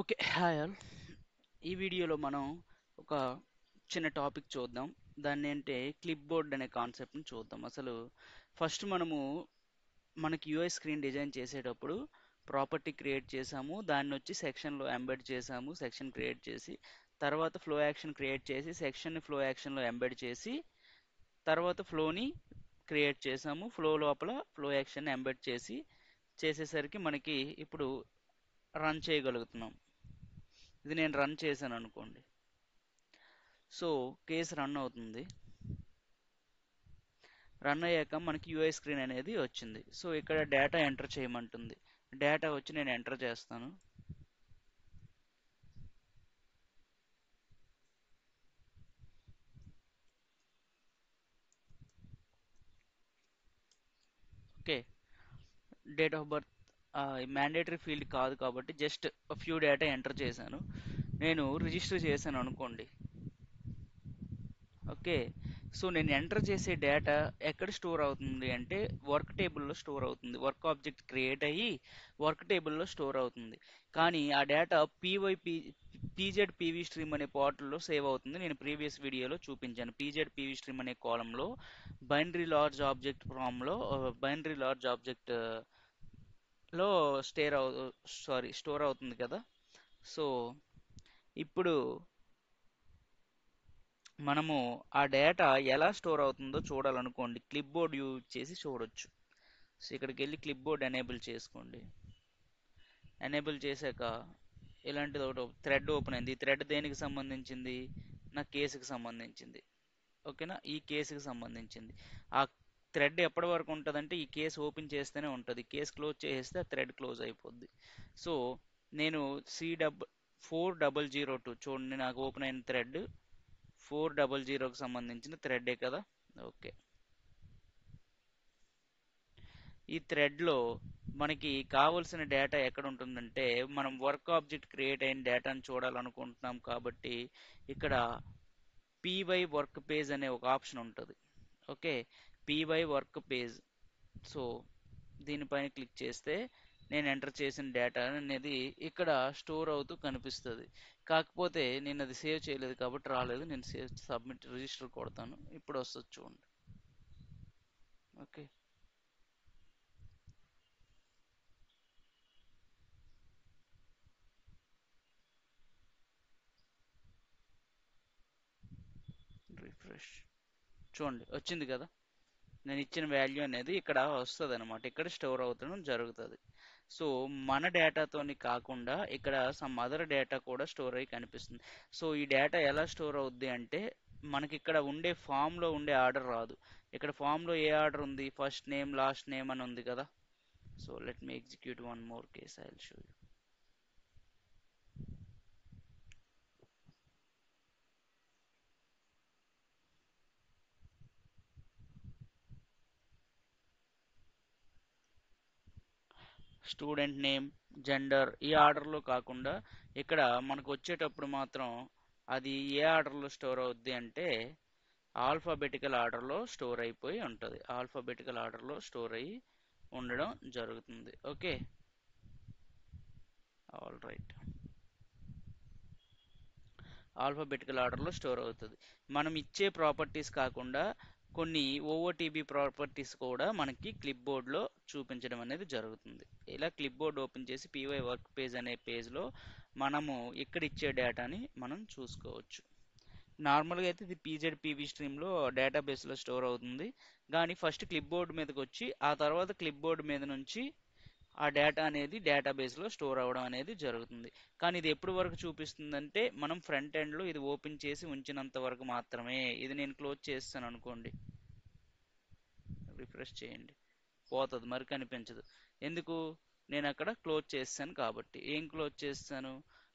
Okay. Hi all. ఈ వీడియోలో మనం ఒక చిన్న టాపిక్ చూద్దాం. దాన్ని క్లిప్ బోర్డ్ అనే కాన్సెప్ట్ని చూద్దాం. అసలు ఫస్ట్ మనకి యూఐ స్క్రీన్ డిజైన్ చేసేటప్పుడు ప్రాపర్టీ క్రియేట్ చేసాము. దాన్ని వచ్చి సెక్షన్లో ఎంబెడ్ చేసాము. సెక్షన్ క్రియేట్ చేసి తర్వాత ఫ్లో యాక్షన్ క్రియేట్ చేసి సెక్షన్ని ఫ్లో యాక్షన్లో ఎంబెడ్ చేసి తర్వాత ఫ్లోని క్రియేట్ చేసాము. ఫ్లో లోపల ఫ్లో యాక్షన్ ఎంబెడ్ చేసేసరికి మనకి ఇప్పుడు రన్ చేయగలుగుతున్నాం. ఇది నేను రన్ చేశాను అనుకోండి. సో కేసు రన్ అవుతుంది. రన్ అయ్యాక మనకి యూఐ స్క్రీన్ అనేది వచ్చింది. సో ఇక్కడ డేటా ఎంటర్ చేయమంటుంది. డేటా వచ్చి నేను ఎంటర్ చేస్తాను. Okay. Date of birth mandatory field కాదు కాబట్టి జస్ట్ ఫ్యూ డేటా ఎంటర్ చేశాను. నేను రిజిస్టర్ చేశాను అనుకోండి. ఓకే. సో నేను ఎంటర్ చేసే డేటా ఎక్కడ స్టోర్ అవుతుంది అంటే వర్క్ టేబుల్లో స్టోర్ అవుతుంది. వర్క్ ఆబ్జెక్ట్ క్రియేట్ అయ్యి వర్క్ టేబుల్లో స్టోర్ అవుతుంది. కానీ ఆ డేటా పీజెడ్ పీవీ స్ట్రీమ్ అనే పోర్టల్లో సేవ్ అవుతుంది. నేను ప్రీవియస్ వీడియోలో చూపించాను. పీజెడ్ పీవీ స్ట్రీమ్ అనే కాలంలో బైనరీ లార్జ్ ఆబ్జెక్ట్ ఫ్రామ్లో బైనరీ లార్జ్ ఆబ్జెక్ట్ లో స్టోర్ అవుతుంది కదా. సో ఇప్పుడు మనము ఆ డేటా ఎలా స్టోర్ అవుతుందో చూడాలనుకోండి, క్లిప్ బోర్డ్ యూజ్ చేసి చూడొచ్చు. సో ఇక్కడికి వెళ్ళి క్లిప్ బోర్డ్ ఎనేబుల్ చేసుకోండి. ఎనేబుల్ చేశాక ఇలాంటిది ఒకటి థ్రెడ్ ఓపెన్ అయింది. ఈ థ్రెడ్ దేనికి సంబంధించింది? నా కేసుకి సంబంధించింది. ఓకేనా, ఈ కేసుకి సంబంధించింది. ఆ థ్రెడ్ ఎప్పటి వరకు ఉంటుందంటే ఈ కేసు ఓపెన్ చేస్తేనే ఉంటుంది. కేసు క్లోజ్ చేసేస్తే ఆ థ్రెడ్ క్లోజ్ అయిపోద్ది. సో నేను C4002 చూడండి, నాకు ఓపెన్ అయిన థ్రెడ్ 400కి సంబంధించిన థ్రెడ్డే కదా. ఓకే. ఈ థ్రెడ్లో మనకి కావలసిన డేటా ఎక్కడ ఉంటుందంటే మనం వర్క్ ఆబ్జెక్ట్ క్రియేట్ అయిన డేటాను చూడాలనుకుంటున్నాం కాబట్టి ఇక్కడ పీవై వర్క్ పేజ్ అనే ఒక ఆప్షన్ ఉంటుంది. Okay. Py work page. So దీనిపైన క్లిక్ చేస్తే నేను ఎంటర్ చేసిన డేటా అనేది ఇక్కడ స్టోర్ అవుతూ కనిపిస్తుంది. కాకపోతే నేను అది సేవ్ చేయలేదు కాబట్టి రాలేదు. నేను సబ్మిట్ రిజిస్టర్ కొడతాను. ఇప్పుడు వస్తుంది చూడండి. ఓకే. రిఫ్రెష్. చూడండి వచ్చింది కదా. నేను ఇచ్చిన వాల్యూ అనేది ఇక్కడ వస్తుంది అనమాట. ఇక్కడ స్టోర్ అవుతడం జరుగుతుంది. సో మన డేటాతోని కాకుండా ఇక్కడ సమ్ అదర్ డేటా కూడా స్టోర్ అయ్యి కనిపిస్తుంది. సో ఈ డేటా ఎలా స్టోర్ అవుద్ది అంటే మనకి ఇక్కడ ఉండే ఫామ్లో ఉండే ఆర్డర్ రాదు. ఇక్కడ ఫామ్లో ఏ ఆర్డర్ ఉంది? ఫస్ట్ నేమ్ లాస్ట్ నేమ్ అని ఉంది కదా. So let me execute one more case. I will show you. Student name, gender ఈ ఆర్డర్లో కాకుండా ఇక్కడ మనకు వచ్చేటప్పుడు మాత్రం అది ఏ ఆర్డర్లో స్టోర్ అవుద్ది అంటే ఆల్ఫాబెటికల్ ఆర్డర్లో స్టోర్ అయిపోయి ఉంటుంది. ఆల్ఫాబెటికల్ ఆర్డర్లో స్టోర్ అయ్యి ఉండడం జరుగుతుంది. ఓకే. All right. ఆల్ఫాబెటికల్ ఆర్డర్లో స్టోర్ అవుతుంది. మనం ఇచ్చే ప్రాపర్టీస్ కాకుండా కొన్ని ఓఓటీబీ ప్రాపర్టీస్ కూడా మనకి క్లిప్ బోర్డ్లో చూపించడం అనేది జరుగుతుంది. ఇలా క్లిప్ బోర్డ్ ఓపెన్ చేసి పీవై వర్క్ పేజ్ అనే పేజ్లో మనము ఇక్కడ ఇచ్చే డేటాని మనం చూసుకోవచ్చు. నార్మల్గా అయితే ఇది పీజెడ్ పీవీ స్ట్రీమ్లో డేటాబేస్లో స్టోర్ అవుతుంది. కానీ ఫస్ట్ క్లిప్ బోర్డ్ మీదకి వచ్చి ఆ తర్వాత క్లిప్ బోర్డ్ మీద నుంచి ఆ డేటా అనేది డేటాబేస్లో స్టోర్ అవ్వడం అనేది జరుగుతుంది. కానీ ఇది ఎప్పుడు వరకు చూపిస్తుందంటే మనం ఫ్రంట్ ఎండ్లో ఇది ఓపెన్ చేసి ఉంచినంత వరకు మాత్రమే. ఇది నేను క్లోజ్ చేస్తాను అనుకోండి, రిఫ్రెష్ చేయండి, పోతుంది, మరి కనిపించదు. ఎందుకు? నేను అక్కడ క్లోజ్ చేస్తాను కాబట్టి. ఏం క్లోజ్ చేస్తాను?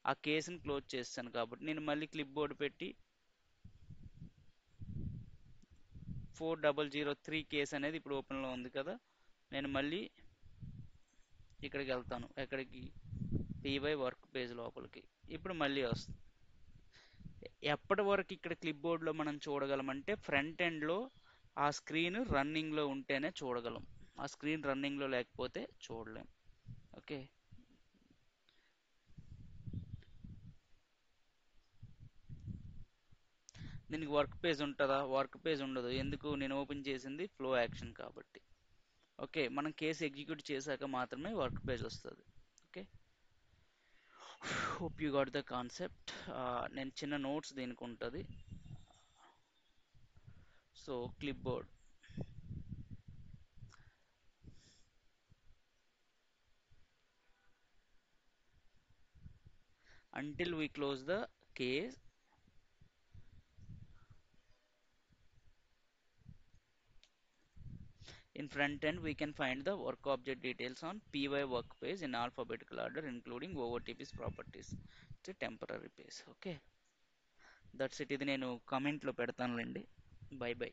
ఆ కేసుని క్లోజ్ చేస్తాను కాబట్టి. నేను మళ్ళీ క్లిప్ బోర్డ్ పెట్టి 4003 కేసు అనేది ఇప్పుడు ఓపెన్లో ఉంది కదా. నేను మళ్ళీ ఇక్కడికి వెళ్తాను. ఎక్కడికి? పీవై వర్క్ పేజ్ లోపలికి. ఇప్పుడు మళ్ళీ వస్తుంది. ఎప్పటి వరకు ఇక్కడ క్లిప్ బోర్డ్లో మనం చూడగలమంటే ఫ్రంట్ ఎండ్లో ఆ స్క్రీన్ రన్నింగ్లో ఉంటేనే చూడగలం. ఆ స్క్రీన్ రన్నింగ్లో లేకపోతే చూడలేం. ఓకే. దీనికి వర్క్ పేజ్ ఉంటుందా? వర్క్ పేజ్ ఉండదు. ఎందుకు? నేను ఓపెన్ చేసింది ఫ్లో యాక్షన్ కాబట్టి. ఓకే, మనం కేసు ఎగ్జిక్యూట్ చేశాక మాత్రమే వర్క్ పేజ్ వస్తుంది. Okay, hope you got the concept. నేను చిన్న నోట్స్ దీనికి ఉంటుంది. So clip board, until we close the case, in front end we can find the work object details on py work page in alphabetical order including OOTP's properties. It's a temporary page. Okay, that's it. ఇది నేను కామెంట్లో పెడతానులేండి. By by.